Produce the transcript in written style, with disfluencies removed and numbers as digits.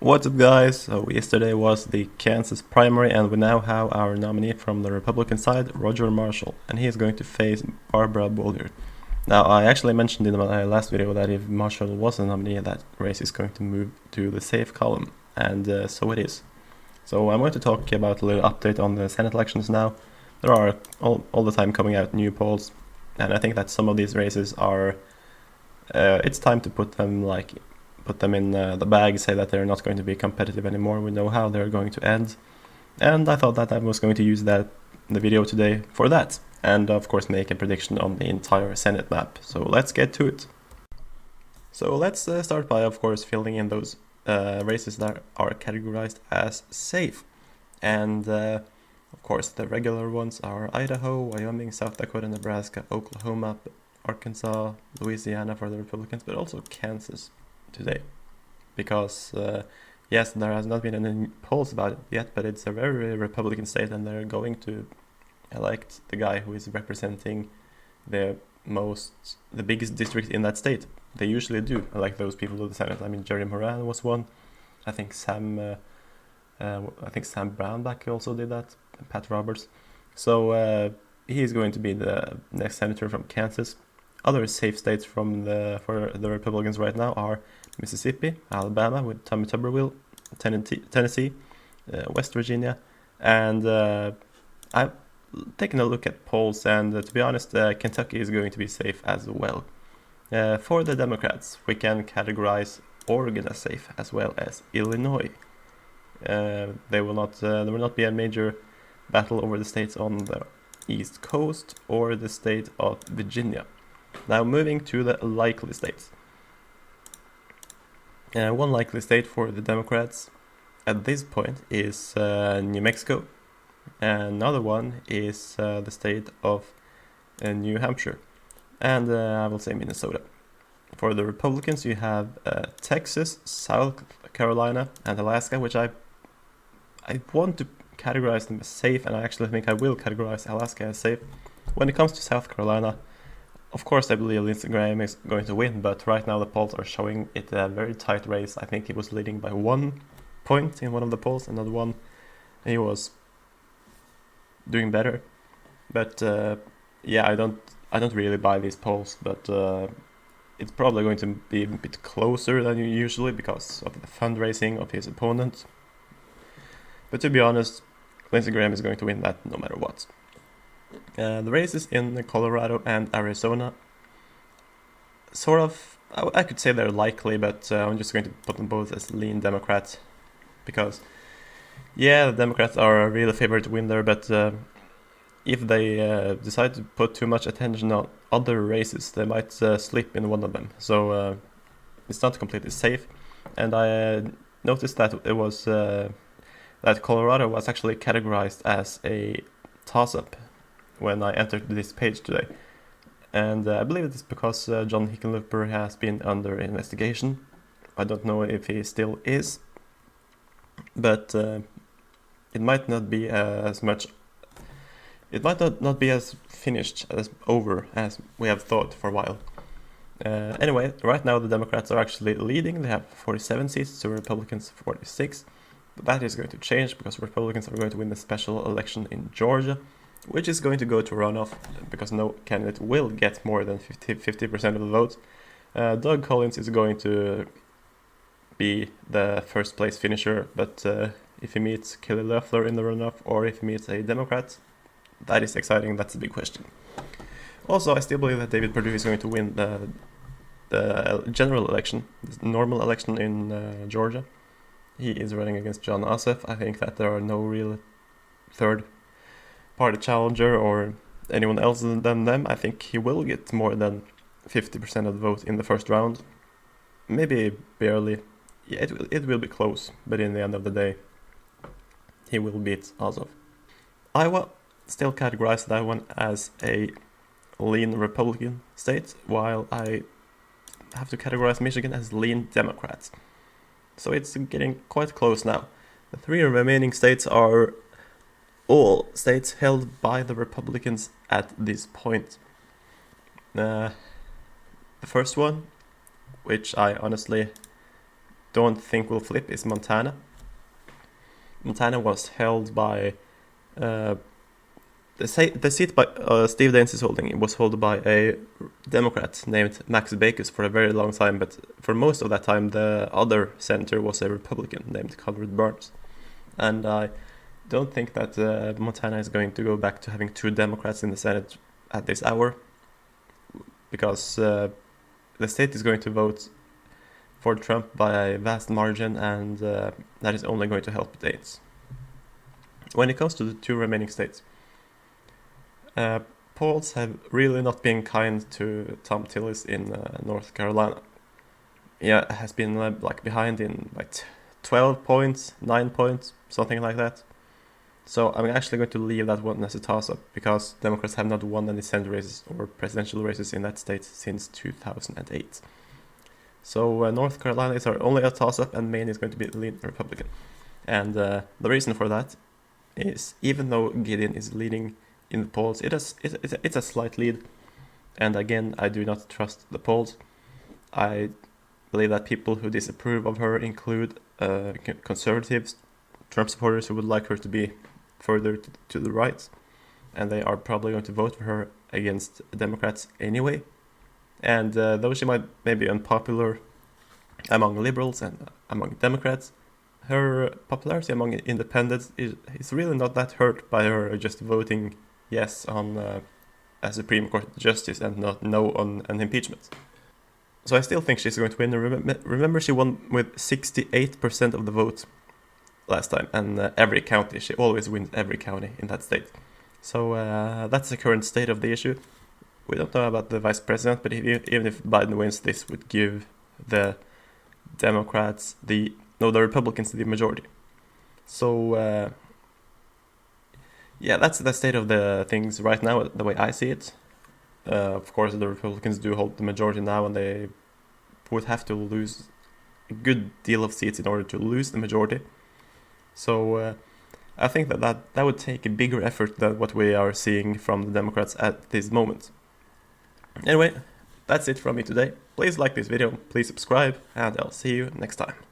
What's up, guys? So yesterday was the Kansas primary, and we now have our nominee from the Republican side, Roger Marshall, and he is going to face Barbara Bollier. Now, I actually mentioned in my last video that if Marshall was a nominee, that race is going to move to the safe column, and so it is. So I'm going to talk about a little update on the Senate elections now. There are all the time coming out new polls, and I think that some of these races are, it's time to put them in the bag, say that they're not going to be competitive anymore. We know how they're going to end, and I thought that I was going to use the video today for that, and of course make a prediction on the entire Senate map. So let's get to it. So let's start by, of course, filling in those races that are categorized as safe, and of course the regular ones are Idaho, Wyoming, South Dakota, Nebraska, Oklahoma, Arkansas, Louisiana for the Republicans, but also Kansas today, because yes, there has not been any polls about it yet, but it's a very Republican state, and they're going to elect the guy who is representing the biggest district in that state. They usually do elect those people to the Senate. I mean, Jerry Moran was one. I think Sam Brownback also did that. Pat Roberts. So he's going to be the next senator from Kansas. Other safe states for the Republicans right now are Mississippi, Alabama with Tommy Tuberville, Tennessee, West Virginia, and I've taken a look at polls, and to be honest, Kentucky is going to be safe as well. For the Democrats, we can categorize Oregon as safe, as well as Illinois. There will not be a major battle over the states on the East Coast or the state of Virginia. Now moving to the likely states. One likely state for the Democrats at this point is New Mexico. Another one is the state of New Hampshire. And I will say Minnesota. For the Republicans, you have Texas, South Carolina, and Alaska, which I want to categorize them as safe, and I actually think I will categorize Alaska as safe. When it comes to South Carolina, of course, I believe Lindsey Graham is going to win, but right now the polls are showing it a very tight race. I think he was leading by 1 point in one of the polls, another one he was doing better. But yeah, I don't really buy these polls, but it's probably going to be a bit closer than usually because of the fundraising of his opponent. But to be honest, Lindsey Graham is going to win that no matter what. The races in Colorado and Arizona, sort of, I could say they're likely, but I'm just going to put them both as lean Democrats, because yeah, the Democrats are a real favorite to win there, but if they decide to put too much attention on other races, they might slip in one of them. So it's not completely safe, and I noticed that it was that Colorado was actually categorized as a toss-up when I entered this page today, and I believe it's because John Hickenlooper has been under investigation. I don't know if he still is, but it might not be as much. It might not be as finished, as over as we have thought for a while. Anyway, right now the Democrats are actually leading. They have 47 seats to Republicans 46. But that is going to change because Republicans are going to win the special election in Georgia, which is going to go to runoff because no candidate will get more than 50% of the votes. Doug Collins is going to be the first place finisher, but if he meets Kelly Loeffler in the runoff or if he meets a Democrat, that is exciting. That's a big question. Also, I still believe that David Perdue is going to win the general election, the normal election in Georgia. He is running against Jon Ossoff. I think that there are no real third party challenger or anyone else than them. I think he will get more than 50% of the vote in the first round. Maybe barely. Yeah, it will be close, but in the end of the day, he will beat Ossoff. Iowa still categorize that one as a lean Republican state, while I have to categorize Michigan as lean Democrats. So it's getting quite close now. The three remaining states are all states held by the Republicans at this point. The first one, which I honestly don't think will flip is Montana. Montana was held by the seat by Steve Daines is holding. It was held by a Democrat named Max Baucus for a very long time, but for most of that time the other senator was a Republican named Conrad Burns. And I don't think that Montana is going to go back to having 2 Democrats in the Senate at this hour, because the state is going to vote for Trump by a vast margin, and that is only going to help Daines. When it comes to the 2 remaining states, polls have really not been kind to Thom Tillis in North Carolina. Yeah, has been like behind in like 12 points, 9 points, something like that. So I'm actually going to leave that one as a toss-up, because Democrats have not won any Senate races or presidential races in that state since 2008. So North Carolina is only a toss-up, and Maine is going to be the lead Republican. And the reason for that is, even though Gideon is leading in the polls, it's a slight lead. And again, I do not trust the polls. I believe that people who disapprove of her include conservatives, Trump supporters who would like her to be further to the right, and they are probably going to vote for her against Democrats anyway. And though she might maybe unpopular among liberals and among Democrats, her popularity among independents is really not that hurt by her just voting yes on a Supreme Court justice and not no on an impeachment. So I still think she's going to win. Remember, she won with 68% of the vote last time, and every county. She always wins every county in that state. So that's the current state of the issue. We don't know about the vice president, but even if Biden wins, this would give the Republicans the majority. So yeah, that's the state of the things right now, the way I see it. Of course, the Republicans do hold the majority now, and they would have to lose a good deal of seats in order to lose the majority. So I think that would take a bigger effort than what we are seeing from the Democrats at this moment. Anyway, that's it from me today. Please like this video, please subscribe, and I'll see you next time.